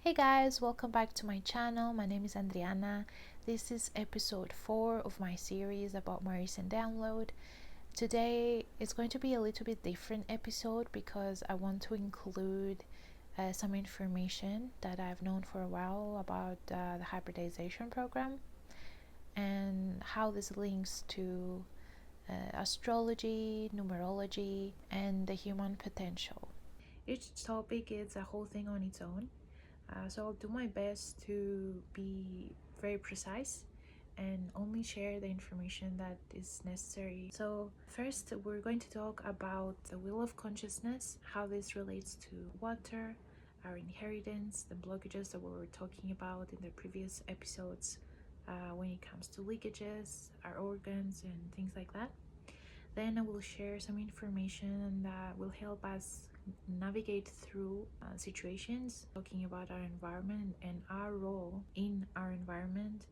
Hey guys, welcome back to my channel. My name is Adriana. This is episode 4 of my series about my recent download. Today it's going to be a little bit different episode because I want to include some information that I've known for a while about the hybridization program and how this links to astrology, numerology, and the human potential. Each topic is a whole thing on its own. So I'll do my best to be very precise and only share the information that is necessary. So first we're going to talk about the wheel of consciousness, how this relates to water, our inheritance, the blockages that we were talking about in the previous episodes when it comes to leakages, our organs and things like that. Then I will share some information that will help us navigate through situations, talking about our environment and our role in our environment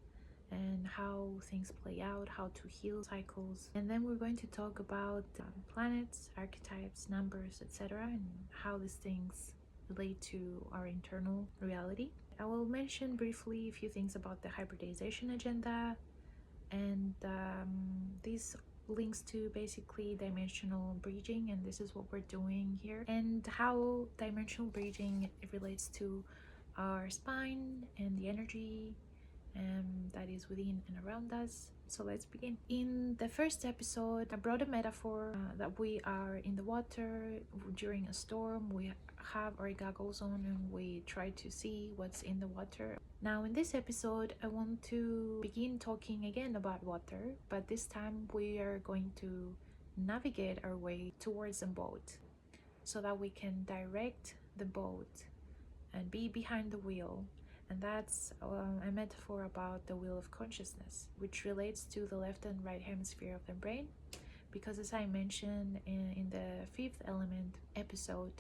and how things play out, how to heal cycles. And then we're going to talk about planets, archetypes, numbers, etc., and how these things relate to our internal reality. I will mention briefly a few things about the hybridization agenda, and these links to basically dimensional bridging, and this is what we're doing here, and how dimensional bridging relates to our spine and the energy that is within and around us. So let's begin. In the first episode, I brought a metaphor that we are in the water during a storm. We have our goggles on and we try to see what's in the water. Now in this episode, I want to begin talking again about water, but this time we are going to navigate our way towards a boat so that we can direct the boat and be behind the wheel. And that's a metaphor about the wheel of consciousness, which relates to the left and right hemisphere of the brain, because as I mentioned in the fifth element episode,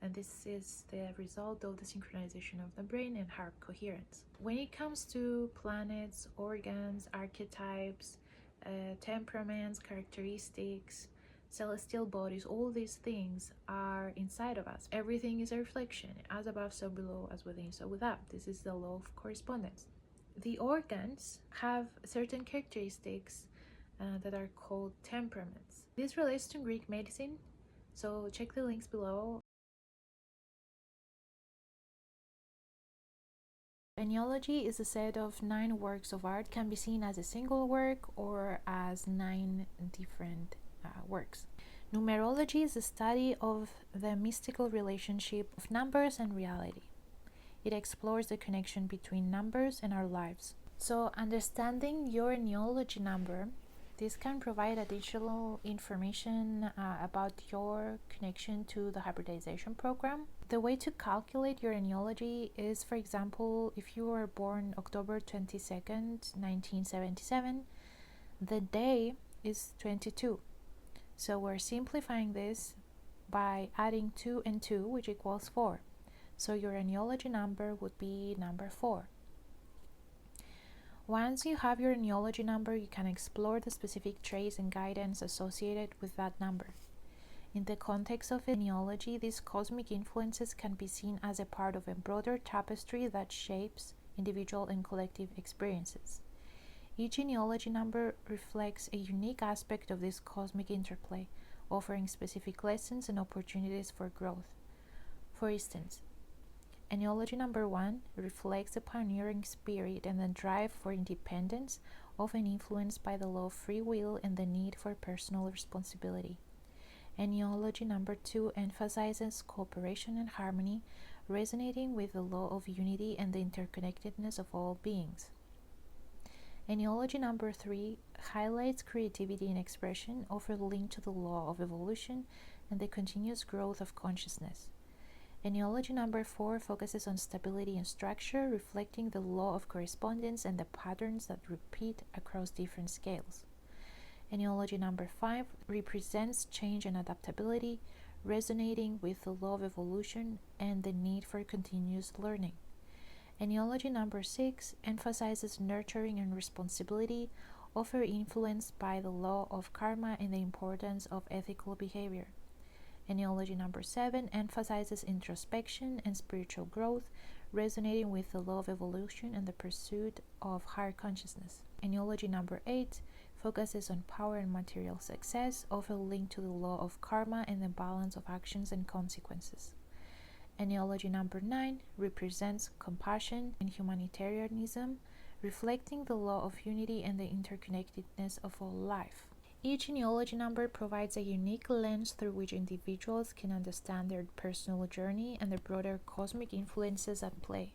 and this is the result of the synchronization of the brain and heart coherence. When it comes to planets, organs, archetypes, temperaments, characteristics, celestial bodies, all these things are inside of us. Everything is a reflection, as above so below, as within so without. This is the law of correspondence. The organs have certain characteristics that are called temperaments. This relates to Greek medicine, so check the links below. Ennealogy is a set of 9 works of art, can be seen as a single work or as 9 different works. Numerology is the study of the mystical relationship of numbers and reality. It explores the connection between numbers and our lives. So understanding your Ennealogy number, this can provide additional information about your connection to the hybridization program. The way to calculate your Ennealogy is, for example, if you were born October 22nd, 1977, the day is 22. So we're simplifying this by adding 2 and 2, which equals 4. So your Ennealogy number would be number 4. Once you have your Ennealogy number, you can explore the specific traits and guidance associated with that number. In the context of Ennealogy, these cosmic influences can be seen as a part of a broader tapestry that shapes individual and collective experiences. Each Ennealogy number reflects a unique aspect of this cosmic interplay, offering specific lessons and opportunities for growth. For instance, Ennealogy number 1 reflects the pioneering spirit and the drive for independence, often influenced by the law of free will and the need for personal responsibility. Ennealogy number 2 emphasizes cooperation and harmony, resonating with the law of unity and the interconnectedness of all beings. Ennealogy number 3 highlights creativity and expression, often linked to the law of evolution and the continuous growth of consciousness. Ennealogy number 4 focuses on stability and structure, reflecting the law of correspondence and the patterns that repeat across different scales. Ennealogy number 5 represents change and adaptability, resonating with the law of evolution and the need for continuous learning. Ennealogy number 6 emphasizes nurturing and responsibility, often influenced by the law of karma and the importance of ethical behavior. Ennealogy number 7 emphasizes introspection and spiritual growth, resonating with the law of evolution and the pursuit of higher consciousness. Ennealogy number 8 focuses on power and material success, often linked to the law of karma and the balance of actions and consequences. Ennealogy number 9 represents compassion and humanitarianism, reflecting the law of unity and the interconnectedness of all life. Each ennealogy number provides a unique lens through which individuals can understand their personal journey and the broader cosmic influences at play.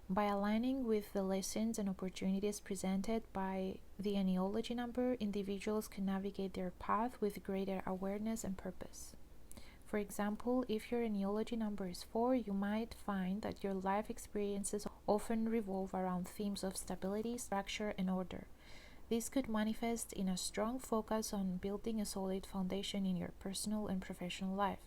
By aligning with the lessons and opportunities presented by the ennealogy number, individuals can navigate their path with greater awareness and purpose. For example, if your ennealogy number is 4, you might find that your life experiences often revolve around themes of stability, structure, and order. This could manifest in a strong focus on building a solid foundation in your personal and professional life.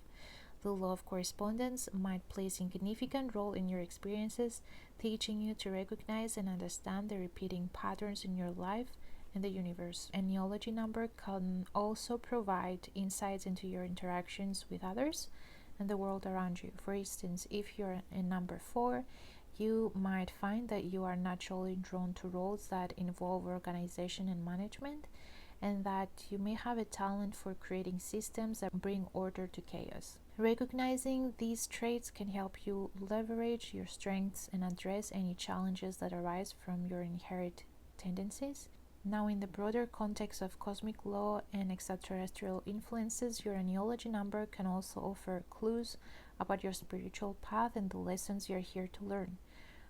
The law of correspondence might play a significant role in your experiences, teaching you to recognize and understand the repeating patterns in your life and the universe. Ennealogy number can also provide insights into your interactions with others and the world around you. For instance, if you're in number 4, you might find that you are naturally drawn to roles that involve organization and management, and that you may have a talent for creating systems that bring order to chaos. Recognizing these traits can help you leverage your strengths and address any challenges that arise from your inherent tendencies. Now, in the broader context of cosmic law and extraterrestrial influences, your ennealogy number can also offer clues about your spiritual path and the lessons you're here to learn.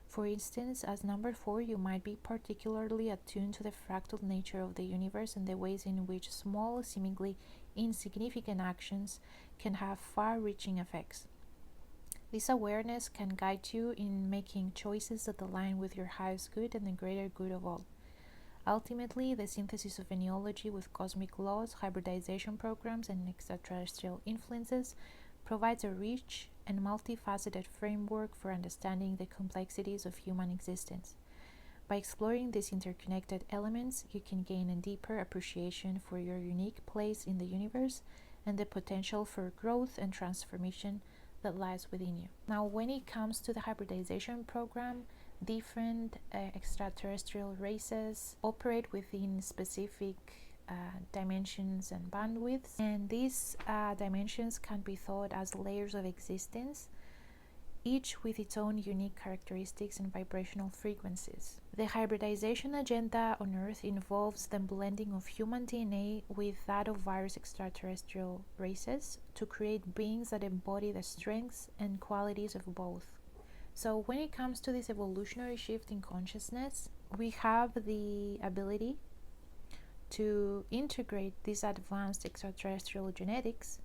For instance, as number 4, you might be particularly attuned to the fractal nature of the universe and the ways in which small, seemingly insignificant actions can have far-reaching effects. This awareness can guide you in making choices that align with your highest good and the greater good of all. Ultimately, the synthesis of ennealogy with cosmic laws, hybridization programs, and extraterrestrial influences provides a rich and multifaceted framework for understanding the complexities of human existence. By exploring these interconnected elements, you can gain a deeper appreciation for your unique place in the universe and the potential for growth and transformation that lies within you. Now, when it comes to the hybridization program, different extraterrestrial races operate within specific dimensions and bandwidths, and these dimensions can be thought as layers of existence, each with its own unique characteristics and vibrational frequencies. The hybridization agenda on Earth involves the blending of human DNA with that of various extraterrestrial races to create beings that embody the strengths and qualities of both. So when it comes to this evolutionary shift in consciousness, we have the ability to integrate this advanced extraterrestrial genetics,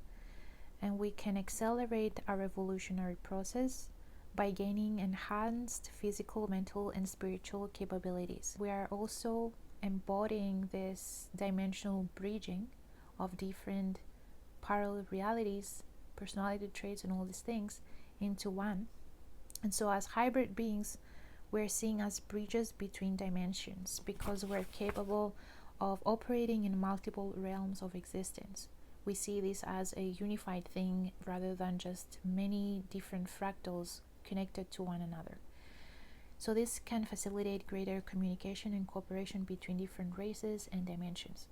and we can accelerate our evolutionary process by gaining enhanced physical, mental, and spiritual capabilities. We are also embodying this dimensional bridging of different parallel realities, personality traits, and all these things into one. And so as hybrid beings, we're seeing as bridges between dimensions because we're capable of operating in multiple realms of existence. We see this as a unified thing rather than just many different fractals connected to one another. So this can facilitate greater communication and cooperation between different races and dimensions.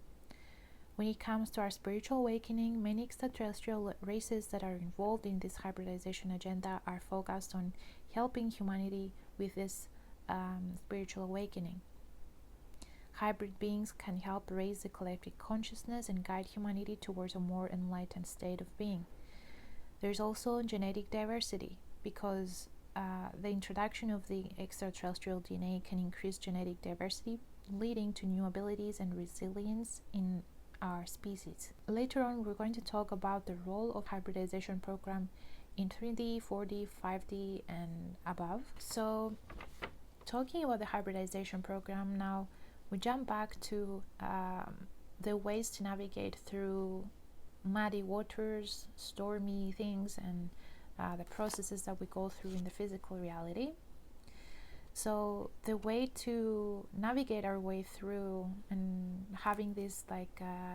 When it comes to our spiritual awakening, many extraterrestrial races that are involved in this hybridization agenda are focused on helping humanity with this spiritual awakening. Hybrid beings can help raise the collective consciousness and guide humanity towards a more enlightened state of being. There's also genetic diversity because the introduction of the extraterrestrial DNA can increase genetic diversity, leading to new abilities and resilience in our species. Later on, we're going to talk about the role of hybridization program in 3D, 4D, 5D, and above. So, talking about the hybridization program now, we jump back to the ways to navigate through muddy waters, stormy things, and the processes that we go through in the physical reality. So the way to navigate our way through and having these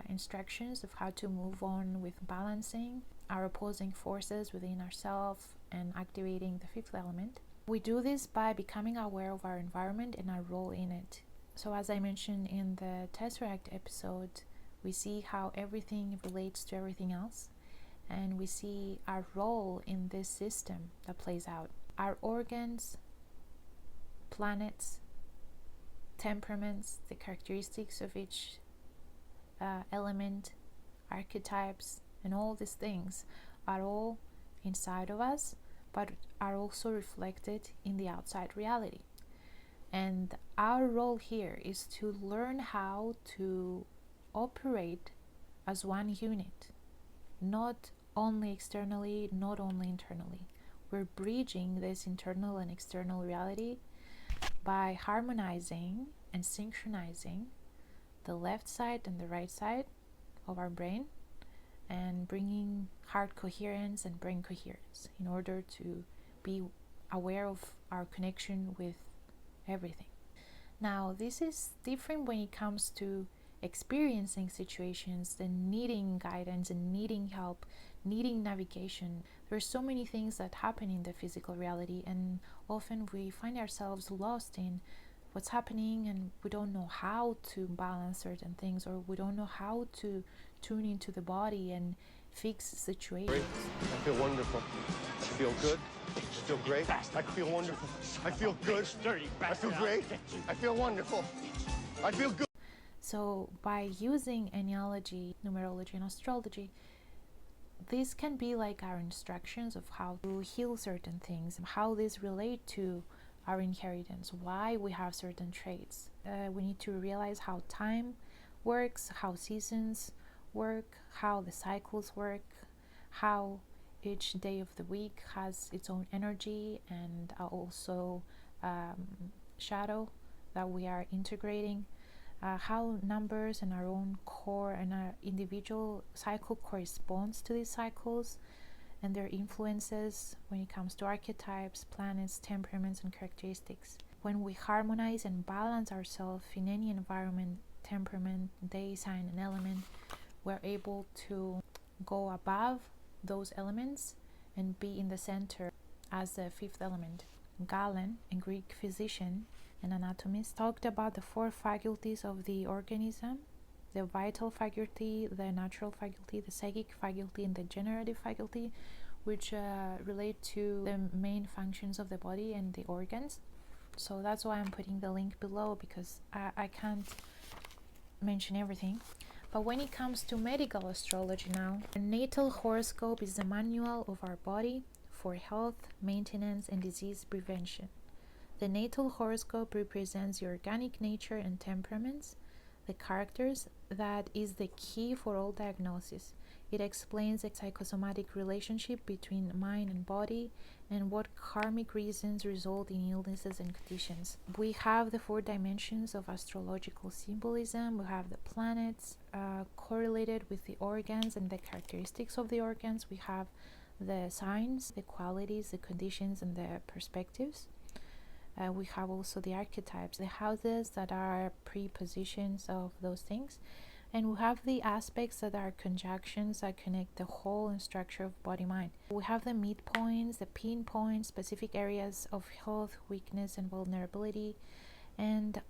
instructions of how to move on with balancing our opposing forces within ourselves and activating the fifth element We do this by becoming aware of our environment and our role in it. So as I mentioned in the Tesseract episode, we see how everything relates to everything else, and we see our role in this system that plays out. Our organs, planets, temperaments, the characteristics of each element, archetypes, and all these things are all inside of us, but are also reflected in the outside reality. And our role here is to learn how to operate as one unit, not only externally, not only internally. We're bridging this internal and external reality by harmonizing and synchronizing the left side and the right side of our brain, and bringing heart coherence and brain coherence in order to be aware of our connection with everything. Now, this is different when it comes to experiencing situations and needing guidance and needing help, needing navigation. There's so many things that happen in the physical reality, and often we find ourselves lost in what's happening, and we don't know how to balance certain things, or we don't know how to tune into the body and fix situations. I feel wonderful. I feel good. I feel great. I feel wonderful. I feel good. I feel great. I feel wonderful. I feel good. So by using Ennealogy, numerology, and astrology, this can be like our instructions of how to heal certain things, how these relate to our inheritance, why we have certain traits. We need to realize how time works, how seasons work, how the cycles work, how each day of the week has its own energy, and also shadow that we are integrating, how numbers and our own core and our individual cycle corresponds to these cycles and their influences when it comes to archetypes, planets, temperaments, and characteristics. When we harmonize and balance ourselves in any environment, temperament, day, sign, and element, we're able to go above those elements and be in the center as the fifth element. Galen, a Greek physician and anatomist, talked about the four faculties of the organism: the vital faculty, the natural faculty, the psychic faculty, and the generative faculty, which relate to the main functions of the body and the organs. So that's why I'm putting the link below, because I can't mention everything. But when it comes to medical astrology now, the natal horoscope is the manual of our body for health, maintenance, and disease prevention. The natal horoscope represents the organic nature and temperaments, the characters that is the key for all diagnosis. It explains the psychosomatic relationship between mind and body and what karmic reasons result in illnesses and conditions. We have the four dimensions of astrological symbolism. We have the planets correlated with the organs and the characteristics of the organs. We have the signs, the qualities, the conditions, and the perspectives. We have also the archetypes, the houses that are prepositions of those things. And we have the aspects that are conjunctions that connect the whole and structure of body-mind. We have the midpoints, the pinpoints, specific areas of health, weakness, and vulnerability. And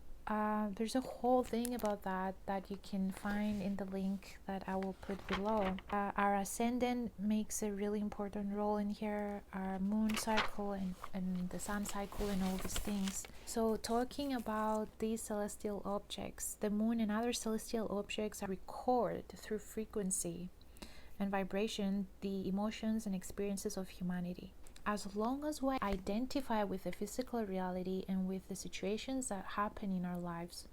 there's a whole thing about that you can find in the link that I will put below. Our ascendant makes a really important role in here, our moon cycle and the sun cycle and all these things. So talking about these celestial objects, the moon and other celestial objects are record through frequency and vibration the emotions and experiences of humanity. As long as we identify with the physical reality and with the situations that happen in our lives,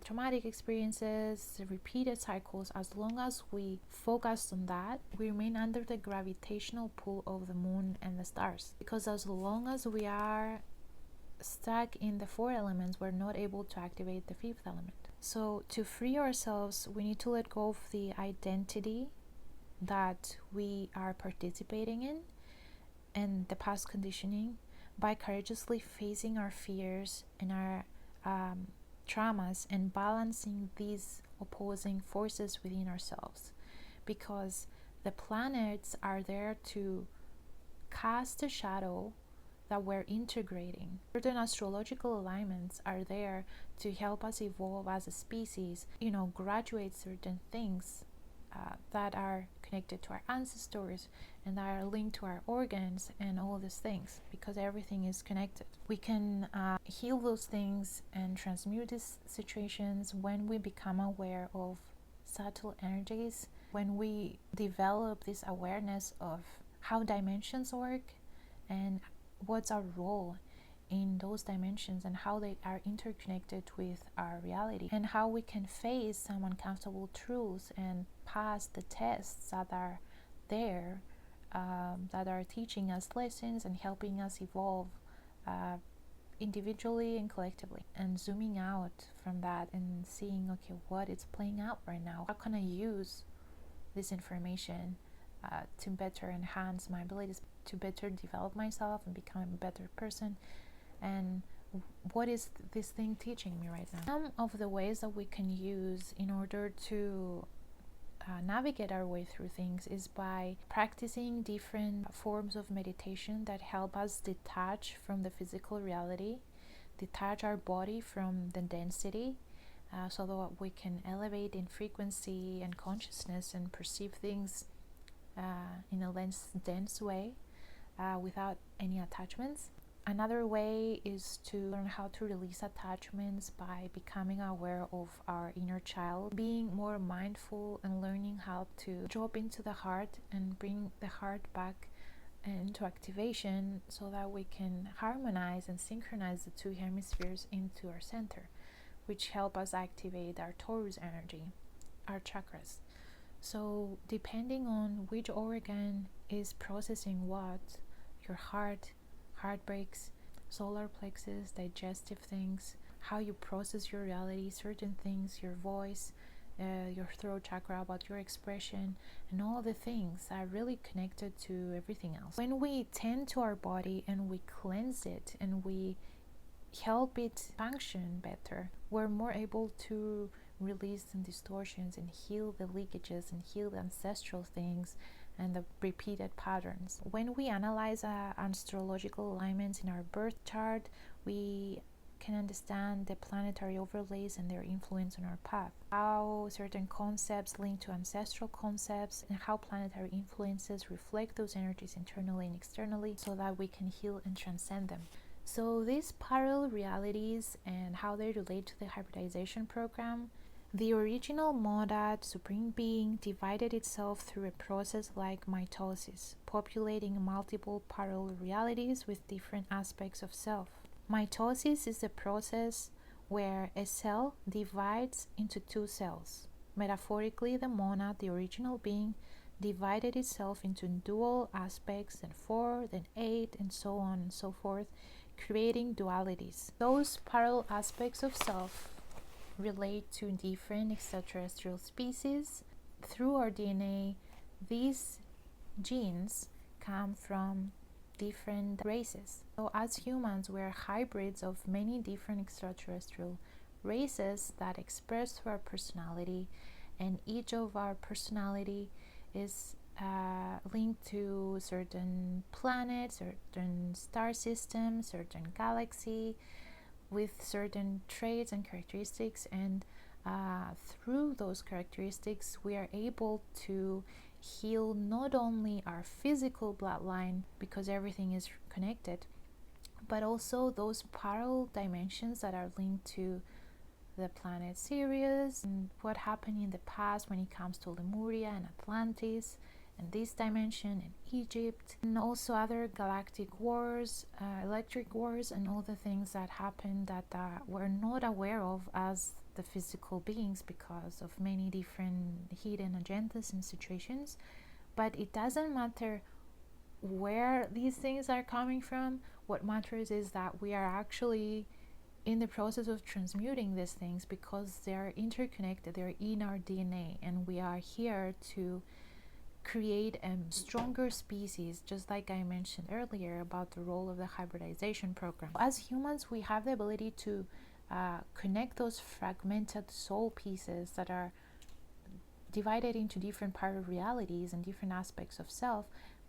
traumatic experiences, repeated cycles, as long as we focus on that, we remain under the gravitational pull of the moon and the stars. Because as long as we are stuck in the four elements, we're not able to activate the fifth element. So to free ourselves, we need to let go of the identity that we are participating in and the past conditioning by courageously facing our fears and our traumas and balancing these opposing forces within ourselves, because the planets are there to cast a shadow that we're integrating. Certain astrological alignments are there to help us evolve as a species, graduate certain things that are connected to our ancestors and that are linked to our organs and all these things, because everything is connected. We can heal those things and transmute these situations when we become aware of subtle energies, when we develop this awareness of how dimensions work and what's our role in those dimensions and how they are interconnected with our reality, and how we can face some uncomfortable truths and pass the tests that are there, that are teaching us lessons and helping us evolve individually and collectively. And zooming out from that and seeing, okay, what is playing out right now? How can I use this information to better enhance my abilities, to better develop myself and become a better person? And what is this thing teaching me right now? Some of the ways that we can use in order to navigate our way through things is by practicing different forms of meditation that help us detach from the physical reality, detach our body from the density, so that we can elevate in frequency and consciousness and perceive things in a less dense way, without any attachments. Another way is to learn how to release attachments by becoming aware of our inner child, being more mindful and learning how to drop into the heart and bring the heart back into activation so that we can harmonize and synchronize the two hemispheres into our center, which help us activate our Taurus energy, our chakras. So depending on which organ is processing what, your heart breaks, solar plexus, digestive things, how you process your reality, certain things, your voice, your throat chakra, about your expression, and all the things are really connected to everything else. When we tend to our body and we cleanse it and we help it function better, we're more able to release the distortions and heal the leakages and heal the ancestral things and the repeated patterns. When we analyze astrological alignments in our birth chart, we can understand the planetary overlays and their influence on our path, how certain concepts link to ancestral concepts, and how planetary influences reflect those energies internally and externally so that we can heal and transcend them. So these parallel realities and how they relate to the hybridization program. The original monad, Supreme Being, divided itself through a process like mitosis, populating multiple parallel realities with different aspects of self. Mitosis is the process where a cell divides into two cells. Metaphorically, the monad, the original being, divided itself into dual aspects, then 4, then 8, and so on and so forth, creating dualities. Those parallel aspects of self relate to different extraterrestrial species. Through our DNA, these genes come from different races. So as humans, we're hybrids of many different extraterrestrial races that express through our personality, and each of our personality is linked to certain planets, certain star systems, certain galaxy, with certain traits and characteristics, and through those characteristics we are able to heal not only our physical bloodline, because everything is connected, but also those parallel dimensions that are linked to the planet Sirius and what happened in the past when it comes to Lemuria and Atlantis and this dimension and Egypt, and also other galactic wars, electric wars, and all the things that happened that we're not aware of as the physical beings because of many different hidden agendas and situations. But it doesn't matter where these things are coming from. What matters is that we are actually in the process of transmuting these things because they are interconnected, they're in our DNA, and we are here to create a stronger species, just like I mentioned earlier about the role of the hybridization program. As humans, we have the ability to connect those fragmented soul pieces that are divided into different part of realities and different aspects of self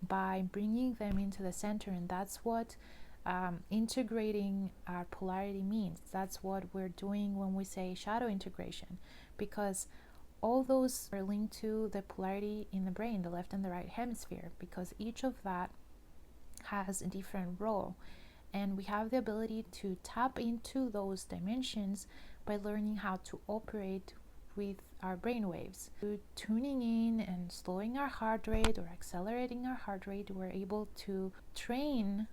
by bringing them into the center, and that's what integrating our polarity means. That's what we're doing when we say shadow integration, because all those are linked to the polarity in the brain, the left and the right hemisphere, because each of that has a different role, and we have the ability to tap into those dimensions by learning how to operate with our brain waves. Through tuning in and slowing our heart rate or accelerating our heart rate, we're able to train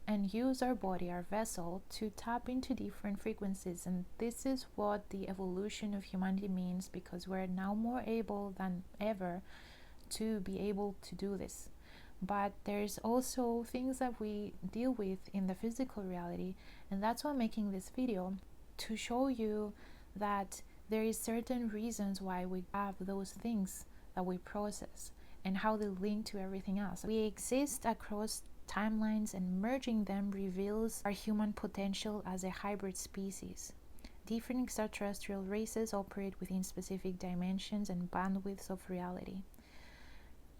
and use our body, our vessel, to tap into different frequencies. And this is what the evolution of humanity means, because we're now more able than ever to be able to do this. But there's also things that we deal with in the physical reality, and that's why I'm making this video, to show you that there is certain reasons why we have those things that we process and how they link to everything else. We exist across timelines, and merging them reveals our human potential as a hybrid species. Different extraterrestrial races operate within specific dimensions and bandwidths of reality.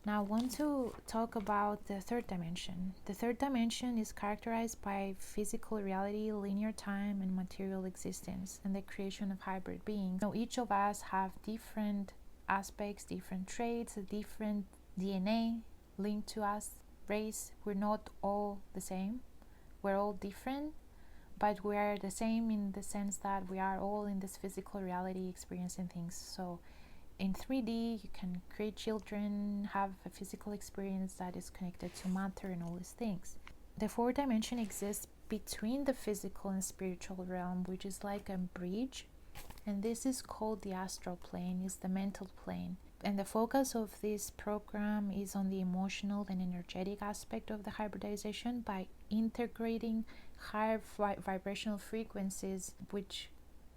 Now I want to talk about the third dimension. The third dimension is characterized by physical reality, linear time, and material existence, and the creation of hybrid beings. Now each of us have different aspects, different traits, a different DNA linked to us. Race, we're not all the same, we're all different, but we're the same in the sense that we are all in this physical reality experiencing things. So in 3D you can create children, have a physical experience that is connected to matter and all these things. The fourth dimension exists between the physical and spiritual realm, which is like a bridge, and this is called the astral plane, is the mental plane. And the focus of this program is on the emotional and energetic aspect of the hybridization by integrating higher vibrational frequencies, which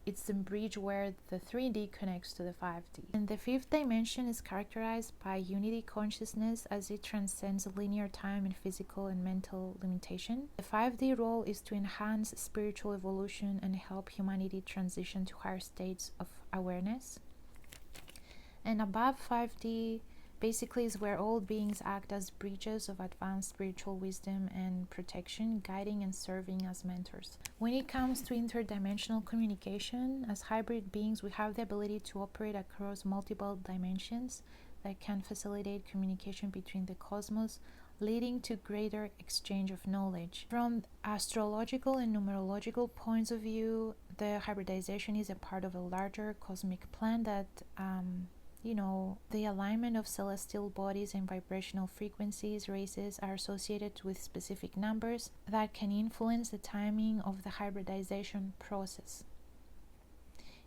it's the bridge where the 3D connects to the 5D. And the fifth dimension is characterized by unity consciousness as it transcends linear time and physical and mental limitation. The 5D role is to enhance spiritual evolution and help humanity transition to higher states of awareness. And above 5D basically is where all beings act as bridges of advanced spiritual wisdom and protection, guiding and serving as mentors. When it comes to interdimensional communication, as hybrid beings, we have the ability to operate across multiple dimensions that can facilitate communication between the cosmos, leading to greater exchange of knowledge. From astrological and numerological points of view, the hybridization is a part of a larger cosmic plan that the alignment of celestial bodies and vibrational frequencies, races are associated with specific numbers that can influence the timing of the hybridization process.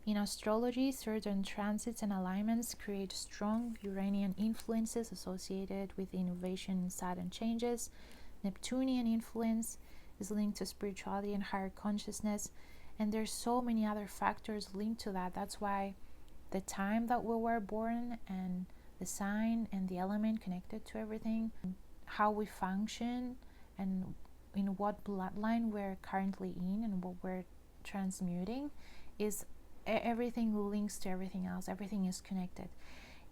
In astrology, certain transits and alignments create strong Uranian influences associated with innovation and sudden changes. Neptunian influence is linked to spirituality and higher consciousness, and there's so many other factors linked to that. That's why the time that we were born and the sign and the element connected to everything, how we function and in what bloodline we're currently in and what we're transmuting, is everything links to everything else. Everything is connected.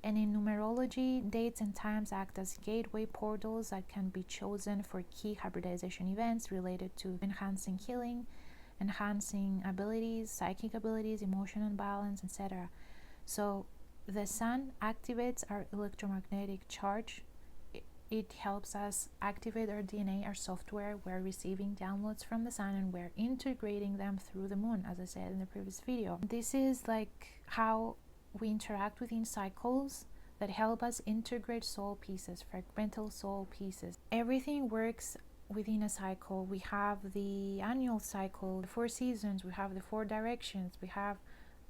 And in numerology, dates and times act as gateway portals that can be chosen for key hybridization events related to enhancing healing, enhancing abilities, psychic abilities, emotional balance, etc. So the sun activates our electromagnetic charge. It helps us activate our DNA, our software. We're receiving downloads from the sun and we're integrating them through the moon, as I said in the previous video. This is like how we interact within cycles that help us integrate soul pieces, fragmental soul pieces. Everything works within a cycle. We have the annual cycle, the 4 seasons, we have the 4 directions, we have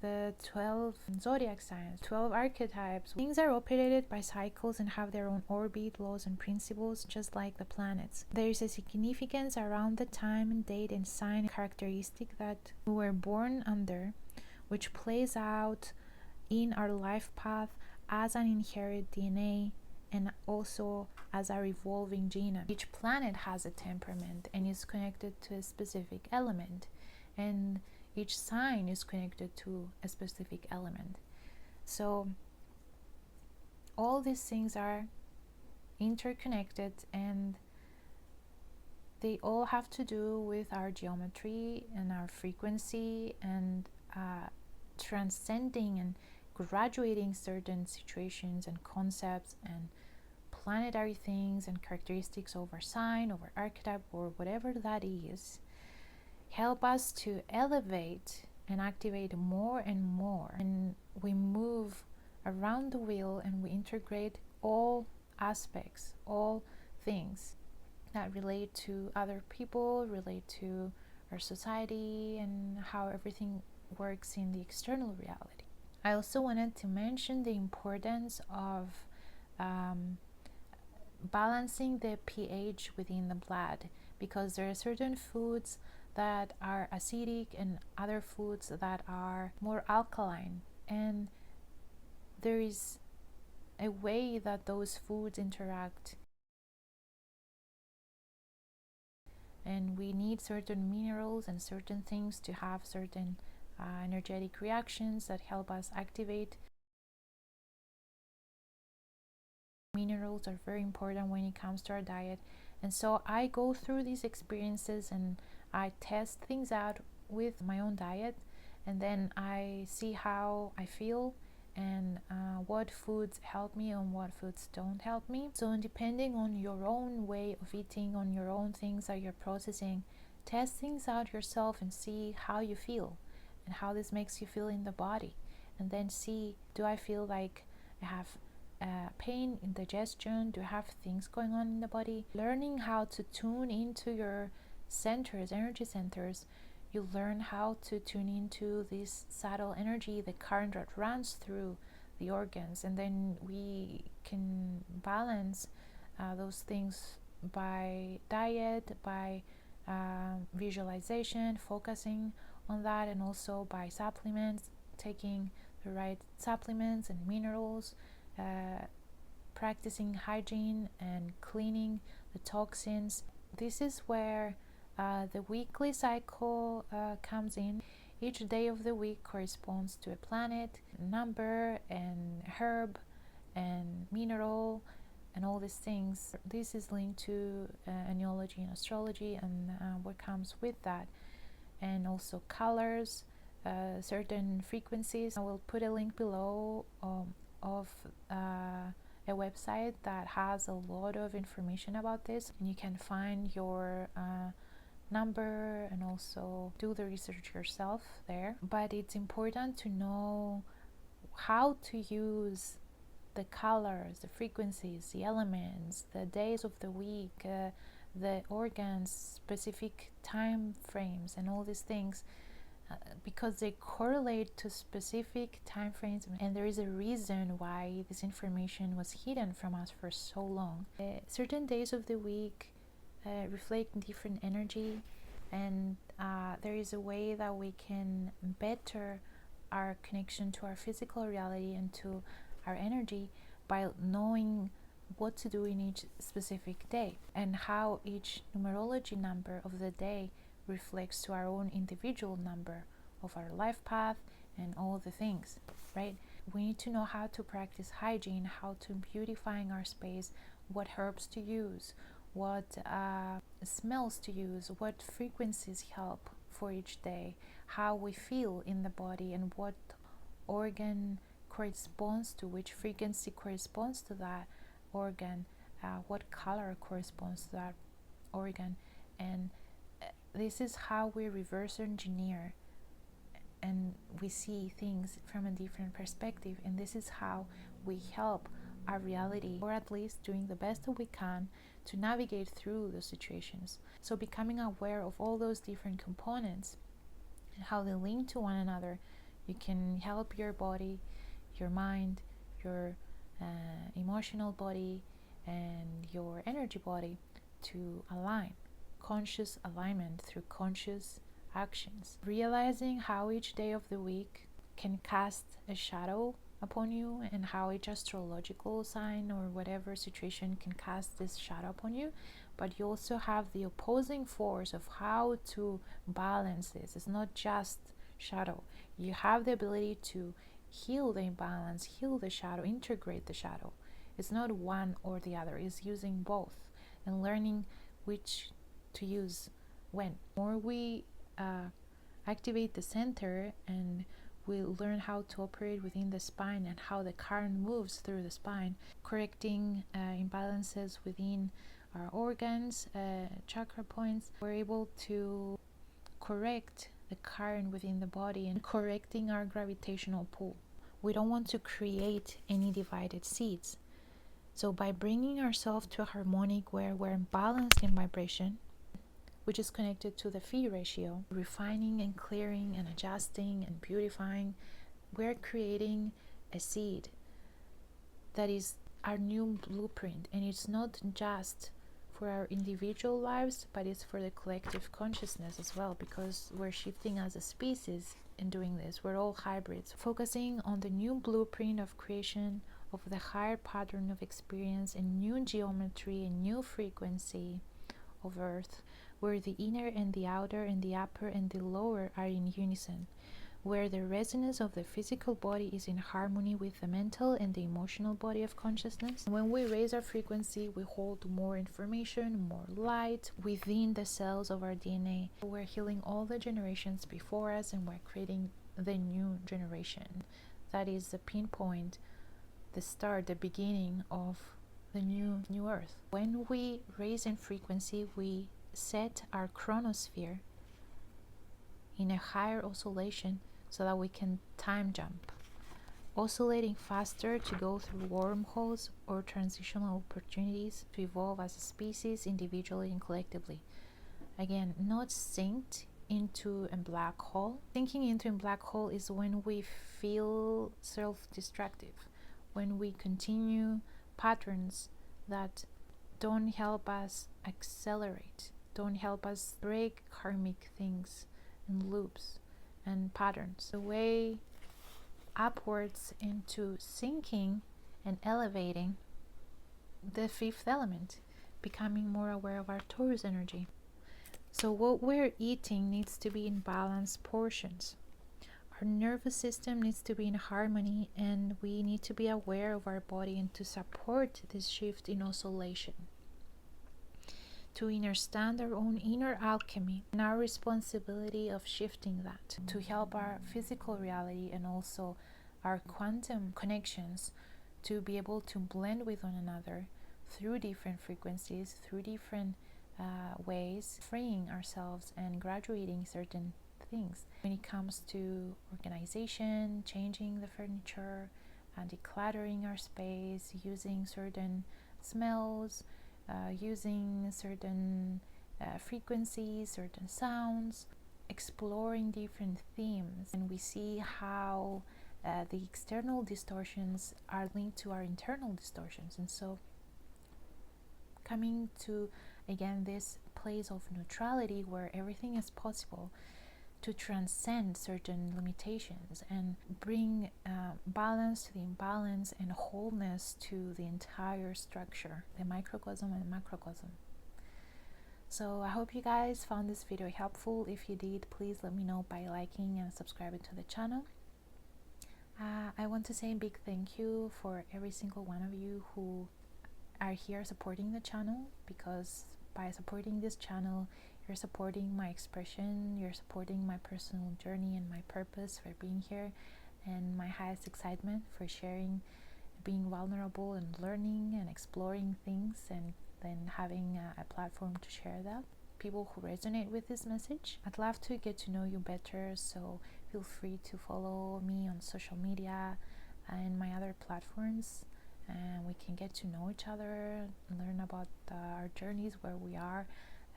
the 12 zodiac signs, 12 archetypes. Things are operated by cycles and have their own orbit, laws, and principles, just like the planets. There is a significance around the time and date and sign characteristic that we were born under, which plays out in our life path as an inherited DNA and also as our evolving genome. Each planet has a temperament and is connected to a specific element, and each sign is connected to a specific element. So all these things are interconnected, and They all have to do with our geometry and our frequency, and transcending and graduating certain situations and concepts and planetary things and characteristics over sign, over archetype, or whatever that is, help us to elevate and activate more and more. And we move around the wheel and we integrate all aspects, all things that relate to other people, relate to our society, and how everything works in the external reality. I also wanted to mention the importance of balancing the pH within the blood, because there are certain foods that are acidic and other foods that are more alkaline, and there is a way that those foods interact, and we need certain minerals and certain things to have certain energetic reactions that help us activate. Minerals are very important when it comes to our diet, and so I go through these experiences and I test things out with my own diet, and then I see how I feel and what foods help me and what foods don't help me. So depending on your own way of eating, on your own things that you're processing, test things out yourself and see how you feel and how this makes you feel in the body, and then see, do I feel like I have pain in digestion? Do I have things going on in the body? Learning how to tune into your centers, energy centers, you learn how to tune into this subtle energy, the current that runs through the organs, and then we can balance those things by diet, by visualization, focusing on that, and also by supplements, taking the right supplements and minerals, practicing hygiene and cleaning the toxins. This is where the weekly cycle comes in. Each day of the week corresponds to a planet, number, and herb, and mineral, and all these things. This is linked to Ennealogy and astrology, and what comes with that, and also colors, certain frequencies. I will put a link below of a website that has a lot of information about this, and you can find your number and also do the research yourself there. But it's important to know how to use the colors, the frequencies, the elements, the days of the week, the organs, specific time frames, and all these things, because they correlate to specific time frames, and there is a reason why this information was hidden from us for so long. Certain days of the week reflect different energy, and there is a way that we can better our connection to our physical reality and to our energy by knowing what to do in each specific day, and how each numerology number of the day reflects to our own individual number of our life path and all the things, right? We need to know how to practice hygiene, how to beautifying our space, what herbs to use, what smells to use, what frequencies help for each day, how we feel in the body, and what organ corresponds to which frequency corresponds to that organ, what color corresponds to that organ. And this is how we reverse engineer and we see things from a different perspective, and this is how we help our reality, or at least doing the best that we can to navigate through those situations. So becoming aware of all those different components and how they link to one another, you can help your body, your mind, your emotional body, and your energy body to align. Conscious alignment through conscious actions. Realizing how each day of the week can cast a shadow upon you, and how each astrological sign or whatever situation can cast this shadow upon you, but you also have the opposing force of how to balance this. It's not just shadow. You have the ability to heal the imbalance, heal the shadow, integrate the shadow. It's not one or the other, it's using both and learning which to use when. The more we activate the center and we learn how to operate within the spine and how the current moves through the spine, correcting imbalances within our organs, chakra points, we're able to correct the current within the body and correcting our gravitational pull. We don't want to create any divided seeds. So by bringing ourselves to a harmonic where we're balanced in vibration, which is connected to the phi ratio, refining and clearing and adjusting and beautifying, we're creating a seed that is our new blueprint. And it's not just for our individual lives, but it's for the collective consciousness as well, because we're shifting as a species in doing this. We're all hybrids, focusing on the new blueprint of creation of the higher pattern of experience and new geometry and new frequency of earth, where the inner and the outer and the upper and the lower are in unison, where the resonance of the physical body is in harmony with the mental and the emotional body of consciousness. When we raise our frequency, we hold more information, more light within the cells of our DNA. We're healing all the generations before us, and we're creating the new generation. That is the pinpoint, the start, the beginning of the new earth. When we raise in frequency, we set our chronosphere in a higher oscillation so that we can time jump, oscillating faster to go through wormholes or transitional opportunities to evolve as a species, individually and collectively. Again, not synced into a black hole. Thinking into a black hole is when we feel self-destructive, when we continue patterns that don't help us accelerate, don't help us break karmic things and loops and patterns. The way upwards into sinking and elevating the fifth element, becoming more aware of our Taurus energy. So what we're eating needs to be in balanced portions. Our nervous system needs to be in harmony, and we need to be aware of our body and to support this shift in oscillation, to understand our own inner alchemy and our responsibility of shifting that to help our physical reality and also our quantum connections to be able to blend with one another through different frequencies, through different ways, freeing ourselves and graduating certain things. When it comes to organization, changing the furniture, and decluttering our space, using certain smells, using certain frequencies, certain sounds, exploring different themes, and we see how the external distortions are linked to our internal distortions. And so coming to again this place of neutrality where everything is possible, to transcend certain limitations and bring balance to the imbalance and wholeness to the entire structure, the microcosm and macrocosm. So I hope you guys found this video helpful. If you did, please let me know by liking and subscribing to the channel. I want to say a big thank you for every single one of you who are here supporting the channel, because by supporting this channel, you're supporting my expression, you're supporting my personal journey and my purpose for being here, and my highest excitement for sharing, being vulnerable and learning and exploring things, and then having a platform to share that. People who resonate with this message, I'd love to get to know you better, so feel free to follow me on social media and my other platforms, and we can get to know each other and learn about our journeys, where we are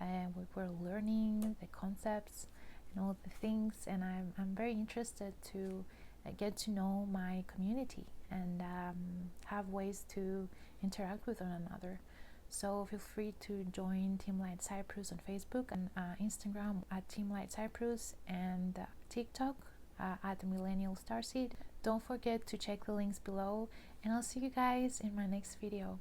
and what we're learning, the concepts and all the things. And I'm very interested to get to know my community and have ways to interact with one another. So feel free to join Team Light Cyprus on Facebook and Instagram at Team Light Cyprus, and TikTok at Millennial Starseed. Don't forget to check the links below, and I'll see you guys in my next video.